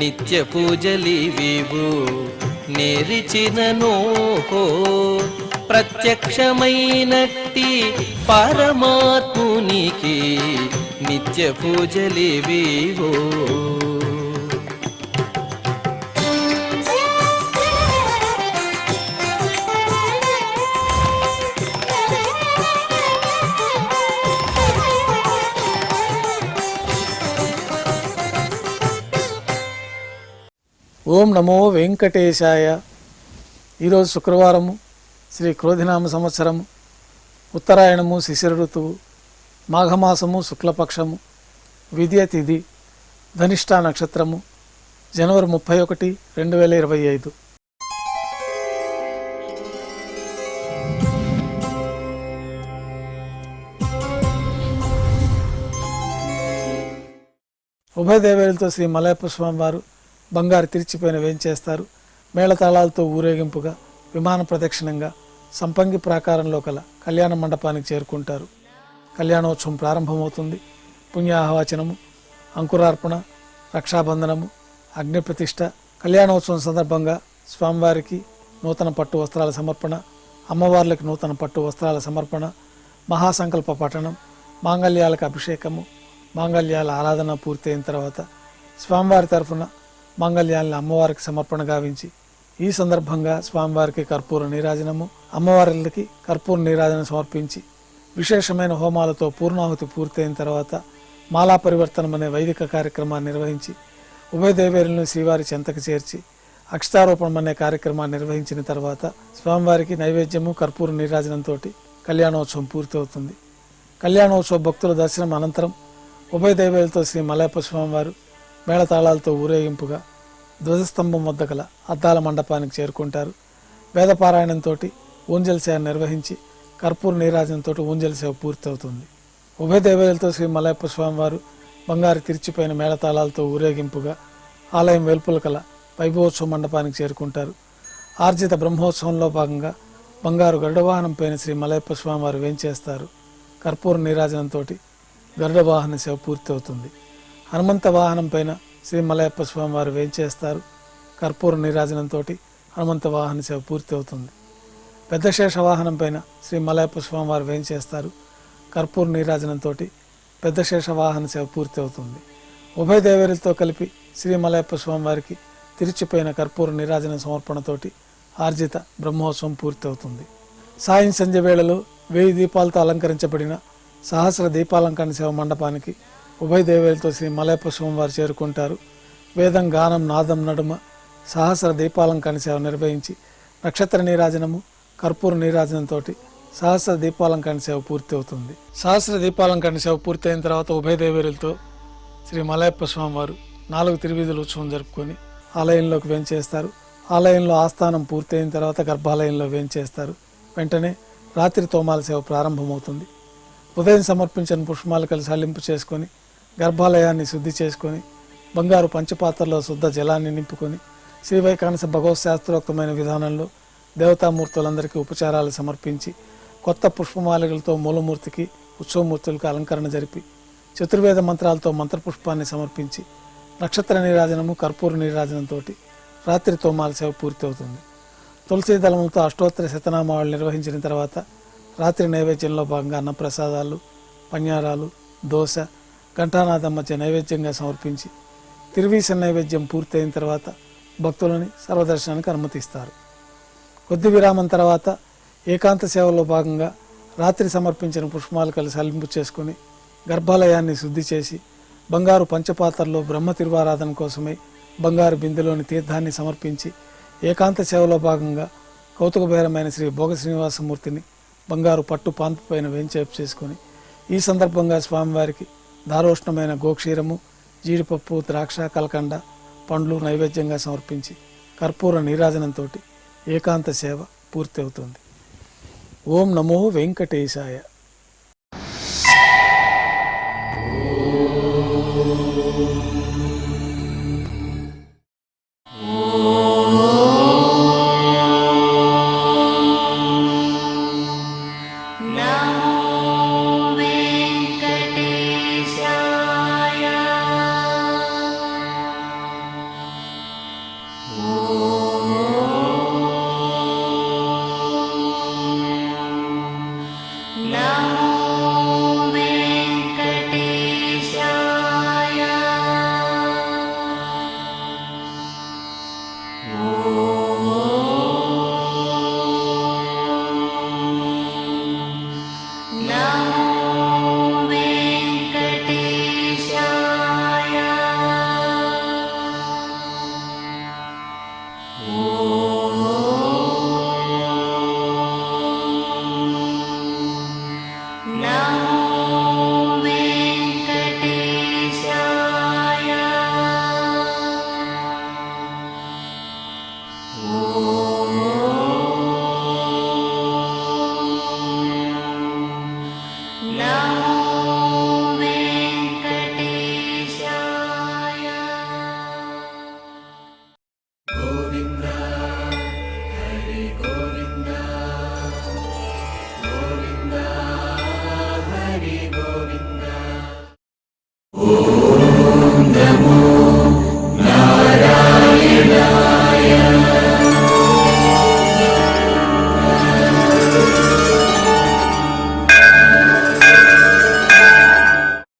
నిత్య పూజలివివు నేరిచిననోహో ప్రత్యక్షమైనట్టి పరమాత్మునికి నిత్య పూజలివివో. ఓం నమో వెంకటేశాయ. ఈరోజు శుక్రవారము, శ్రీ క్రోధినామ సంవత్సరము, ఉత్తరాయణము, శిశిర ఋతువు, మాఘమాసము, శుక్లపక్షము, విద్య తిథి, ధనిష్ఠా నక్షత్రము, జనవరి 31, 2025. ఉభయ దేవేలతో శ్రీ మలయప్ప స్వామి వారు బంగారు తిరిచిపోయిన వేంచేస్తారు. మేళతాళాలతో ఊరేగింపుగా విమాన ప్రదక్షిణంగా సంపంగి ప్రాకారంలో కల కళ్యాణ మండపానికి చేరుకుంటారు. కళ్యాణోత్సవం ప్రారంభమవుతుంది. పుణ్యాహవాచనము, అంకురార్పణ, రక్షాబంధనము, అగ్నిప్రతిష్ఠ. కళ్యాణోత్సవం సందర్భంగా స్వామివారికి నూతన పట్టు వస్త్రాల సమర్పణ, అమ్మవార్లకు నూతన పట్టు వస్త్రాల సమర్పణ, మహాసంకల్ప పఠనం, మాంగళ్యాలకు అభిషేకము, మాంగళ్యాల ఆరాధన పూర్తయిన తర్వాత స్వామివారి తరఫున మాంగళ్యాలను అమ్మవారికి సమర్పణ గావించి, ఈ సందర్భంగా స్వామివారికి కర్పూర నీరాజనము, అమ్మవారికి కర్పూర నీరాజనం సమర్పించి విశేషమైన హోమాలతో పూర్ణాహుతి పూర్తయిన తర్వాత మాలా పరివర్తనం అనే వైదిక కార్యక్రమాన్ని నిర్వహించి ఉభయ దేవేరులను శ్రీవారి చెంతకు చేర్చి అక్షతారోపణం అనే కార్యక్రమాన్ని నిర్వహించిన తర్వాత స్వామివారికి నైవేద్యము, కర్పూర నీరాజనంతో కళ్యాణోత్సవం పూర్తవుతుంది. కళ్యాణోత్సవ భక్తుల దర్శనం అనంతరం ఉభయ దేవేలతో శ్రీ మలయప్ప స్వామివారు మేళతాళాలతో ఊరేగింపుగా ధ్వజస్తంభం వద్ద గల అద్దాల మండపానికి చేరుకుంటారు. వేదపారాయణంతో ఊంజల్ సేవ నిర్వహించి కర్పూర నీరాజనంతో ఊంజల్ సేవ పూర్తవుతుంది. ఉభయ దేవేలతో శ్రీ మలయప్ప స్వామివారు బంగారు తిరిచిపోయిన మేళతాళాలతో ఊరేగింపుగా ఆలయం వెలుపల కల వైభవోత్సవ మండపానికి చేరుకుంటారు. ఆర్జిత బ్రహ్మోత్సవంలో భాగంగా బంగారు గరుడవాహనం పైన శ్రీ మలయప్ప స్వామివారు వేంచేస్తారు. కర్పూర నీరాజనంతో గరుడవాహన సేవ పూర్తవుతుంది. హనుమంత వాహనం పైన శ్రీ మలయప్ప స్వామి వారు వేంచేస్తారు. కర్పూర నీరాజనంతో హనుమంత వాహన సేవ పూర్తి అవుతుంది. పెద్ద శేష వాహనం పైన శ్రీ మలయప్ప స్వామి వారు వేంచేస్తారు. కర్పూర నీరాజనంతో పెద్ద శేష వాహన సేవ పూర్తి అవుతుంది. ఉభయ దేవేరులతో కలిపి శ్రీ మలయప్ప స్వామి వారికి తిరిచిపోయిన కర్పూర నీరాజన సమర్పణతోటి ఆర్జిత బ్రహ్మోత్సవం పూర్తి అవుతుంది. సాయం సంధ్య వేళలో 1000 దీపాలతో అలంకరించబడిన సహస్ర దీపాలంకరణ సేవ మండపానికి ఉభయ దేవేలతో శ్రీ మలయప్ప స్వామి వారు చేరుకుంటారు. వేదం, గానం, నాదం నడుమ సహస్ర దీపాలంకరణ సేవ నిర్వహించి నక్షత్ర నీరాజనము, కర్పూర నీరాజనంతో సహస్ర దీపాలంకరణ సేవ పూర్తి అవుతుంది. సహస్ర దీపాలంకరణ సేవ పూర్తయిన తర్వాత ఉభయ దేవేరులతో శ్రీ మలయప్ప స్వామి వారు 4 తిరువీధుల ఉత్సవం జరుపుకొని ఆలయంలోకి వేంచేస్తారు. ఆలయంలో ఆస్థానం పూర్తయిన తర్వాత గర్భాలయంలో వేంచేస్తారు. వెంటనే రాత్రి తోమాల సేవ ప్రారంభమవుతుంది. ఉదయం సమర్పించిన పుష్పమాలికలు సల్లింపు చేసుకొని గర్భాలయాన్ని శుద్ధి చేసుకొని బంగారు పంచపాత్రలో శుద్ధ జలాన్ని నింపుకొని శ్రీవైకానస భగవత్ శాస్త్రోక్తమైన విధానంలో దేవతామూర్తులందరికీ ఉపచారాలు సమర్పించి కొత్త పుష్పమాలికలతో మూలమూర్తికి, ఉత్సవమూర్తులకు అలంకరణ జరిపి చతుర్వేద మంత్రాలతో మంత్రపుష్పాన్ని సమర్పించి నక్షత్ర నీరాజనము, కర్పూర నీరాజనంతో రాత్రి తోమాల సేవ పూర్తి అవుతుంది. తులసీ దళములతో అష్టోత్తర శతనామావళి నిర్వహించిన తర్వాత రాత్రి నైవేద్యంలో భాగంగా అన్నప్రసాదాలు, పన్యారాలు, దోశ, ఘంటానాదం మధ్య నైవేద్యంగా సమర్పించి తిరువీస నైవేద్యం పూర్తయిన తర్వాత భక్తులని సర్వదర్శనానికి అనుమతిస్తారు. కొద్ది విరామం తర్వాత ఏకాంత సేవలో భాగంగా రాత్రి సమర్పించిన పుష్పమాలికలు సల్లింపు చేసుకుని గర్భాలయాన్ని శుద్ధి చేసి బంగారు పంచపాత్రలో బ్రహ్మ తిరువారాధన కోసమై బంగారు బిందెలోని తీర్థాన్ని సమర్పించి ఏకాంత సేవలో భాగంగా కౌతుకబేరమైన శ్రీ భోగ శ్రీనివాసమూర్తిని బంగారు పట్టు పాన్పు పైన వేంచేపు చేసుకొని ఈ సందర్భంగా స్వామివారికి దారోష్ణమైన గోక్షీరము, జీడిపప్పు, ద్రాక్ష, కలకండ, పండ్లు నైవేద్యంగా సమర్పించి కర్పూర నీరాజనంతో ఏకాంత సేవ పూర్తి అవుతుంది. ఓం నమో వెంకటేశాయ. ఓం